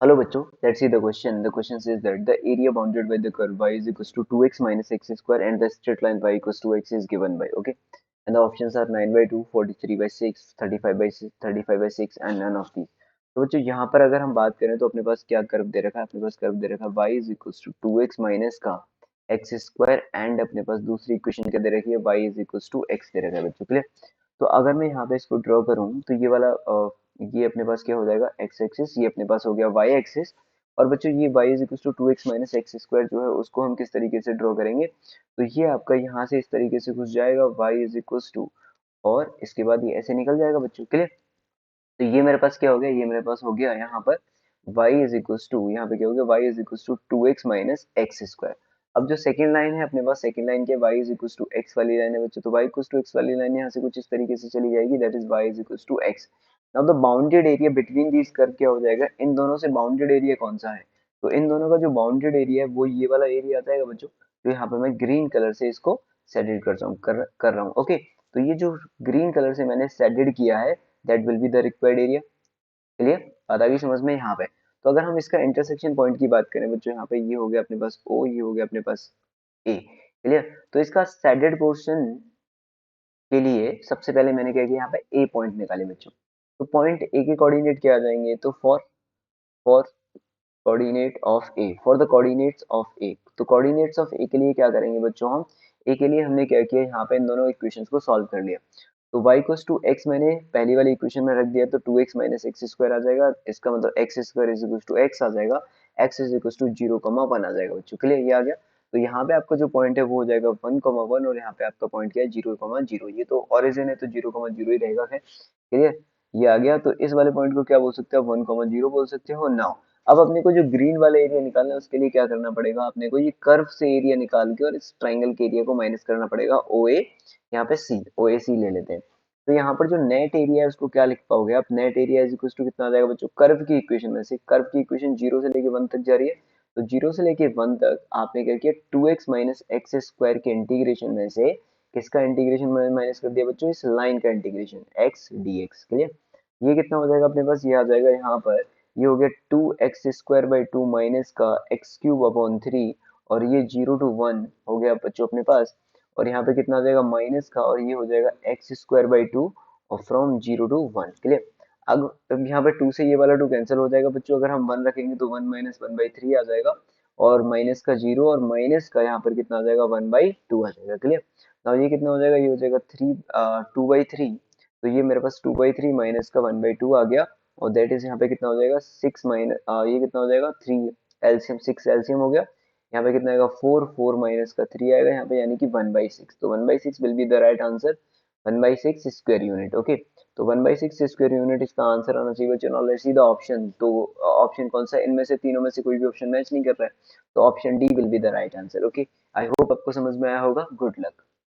Hello बच्चों, let's see the question. The question says that the area bounded by the curve y is equals to 2x minus x square and the straight line y equals to x is given by, okay? And the options are 9 by 2, 43 by 6, 35 by 6, 35 by 6 and none of these. तो बच्चों यहाँ पर अगर हम बात करें तो अपने पास क्या कर्व दे रखा है? अपने पास कर्व दे रखा है y is equals to 2x minus का x square and अपने पास दूसरी इक्वेशन क्या दे रखी है? y is equals to x दे रखा है बच्चों, क्लियर? तो अगर मैं यहाँ पे इसको ड्रॉ करूँ तो ये वाला ये अपने पास क्या हो जाएगा एक्स एक्सिस, ये अपने पास हो गया वाई एक्सिस। और बच्चों ये y is equal to 2x minus X square जो है उसको हम किस तरीके से ड्रॉ करेंगे, तो ये आपका यहाँ से इस तरीके से घुस जाएगा y इज इक्वल टू, और इसके बाद ये ऐसे निकल जाएगा बच्चों, क्लियर? तो ये मेरे पास क्या हो गया, ये मेरे पास हो गया यहाँ पर y इज इक्वल टू, यहाँ पे क्या हो गया y is equal to 2x minus X square. अब जो सेकंड लाइन है अपने पास, सेकंड लाइन के y is equal to x वाली लाइन है बच्चों, तो y इक्वल टू x वाली लाइन यहाँ से कुछ इस तरीके से चली जाएगी, that is y is equal to x। Now the bounded area between these curve क्या हो जाएगा, इन दोनों से बाउंडेड एरिया कौन सा है, तो इन दोनों का जो बाउंडेड एरिया है वो ये वाला एरिया आता है बच्चों। तो यहाँ पे मैं ग्रीन कलर से इसको शेडेड कर रहा हूँ, ओके। तो ये जो ग्रीन कलर से मैंने शेडेड किया है that will be the required area, clear? बात आ गई समझ में यहाँ पे। तो अगर हम इसका इंटरसेक्शन पॉइंट की बात करें बच्चों, यहाँ पे ये हो गया अपने पास O, ये हो गया अपने पास A, क्लियर? तो इसका सैडेड पोर्शन के लिए सबसे पहले मैंने क्या किया, यहाँ पे A पॉइंट निकाले बच्चों। तो पॉइंट A के कोऑर्डिनेट क्या आ जाएंगे, तो for coordinate of A, for the coordinates of A, तो कोऑर्डिनेट्स ऑफ ए के लिए क्या करेंगे बच्चों, हम ए के लिए हमने क्या किया, यहाँ पे इन दोनों इक्वेशंस को सॉल्व कर लिया। तो y इक्वल्स टू एक्स मैंने पहली वाली इक्वेशन में रख दिया, तो 2x माइनस एक्स स्क्वायर आ जाएगा, इसका मतलब X square is equal to X आ जाएगा, x इज इक्वल टू 0,1 आ जाएगा बच्चों, क्लियर? ये आ गया। तो यहाँ पे आपका जो पॉइंट है वो हो जाएगा 1,1 और यहाँ पे आपका पॉइंट क्या है 0,0, ये तो ओरिजिन है तो 0,0 ही रहेगा, खैर, क्लियर? ये आ गया। तो इस वाले पॉइंट को क्या बोल सकते हो, 1,0 बोल सकते हो। नाउ अब अपने को जो ग्रीन वाला एरिया निकालना है उसके लिए क्या करना पड़ेगा, अपने को ये कर्व से एरिया निकाल के और इस ट्राइंगल के एरिया को माइनस करना पड़ेगा, ओ ए, यहाँ पे सी, ओ ए सी ले लेते हैं। तो यहाँ पर जो नेट एरिया है उसको क्या लिख पाओगे आप, net area is equal to कितना आ जाएगा बच्चों, कर्व की इक्वेशन में से, कर्व की इक्वेशन 0 से लेके 1 तक जा रही है, तो 0 से लेके 1 तक आपने क्या किया, 2x माइनस एक्स स्क्वायर के इंटीग्रेशन में से किसका इंटीग्रेशन माइनस कर दिया बच्चों, इस लाइन का इंटीग्रेशन x dx, क्लियर? ये कितना हो जाएगा अपने पास, ये आ जाएगा यहाँ पर, ये हो गया 2x² बाई 2 माइनस का x³ अपॉन 3, और ये 0 to 1 हो गया बच्चों अपने पास, और यहाँ पे कितना आ जाएगा माइनस का, और ये हो जाएगा x² बाई 2 और फ्रॉम 0 to 1, क्लियर? अब यहाँ पे 2 से ये वाला 2 कैंसिल हो जाएगा बच्चों, अगर हम 1 रखेंगे तो 1 माइनस 1/3 आ जाएगा, और माइनस का 0 और माइनस का यहाँ पर कितना आ जाएगा 1/2 आ जाएगा, क्लियर? अब ये कितना हो जाएगा, ये हो जाएगा 2/3, तो ये मेरे पास 2/3 माइनस का 1/2 आ गया, और दैट इज यहाँ पे कितना हो जाएगा 6 माइनस, ये कितना हो जाएगा 3, एलसीएम 6 एलसीएम हो गया, यहाँ पे कितना आएगा 4, 4 माइनस का 3 आएगा यहाँ पे, यानी कि 1/6, तो 1/6 will be the right answer, 1/6 square unit, okay. तो 1/6 स्क्वायर यूनिट इसका आंसर आना चाहिए बच्चों। Now let's see the option, तो ऑप्शन कौन सा है, इनमें से तीनों में से कोई भी ऑप्शन मैच नहीं कर रहा है, तो option D will be the right answer, okay. I hope आपको समझ में आया होगा, गुड लक।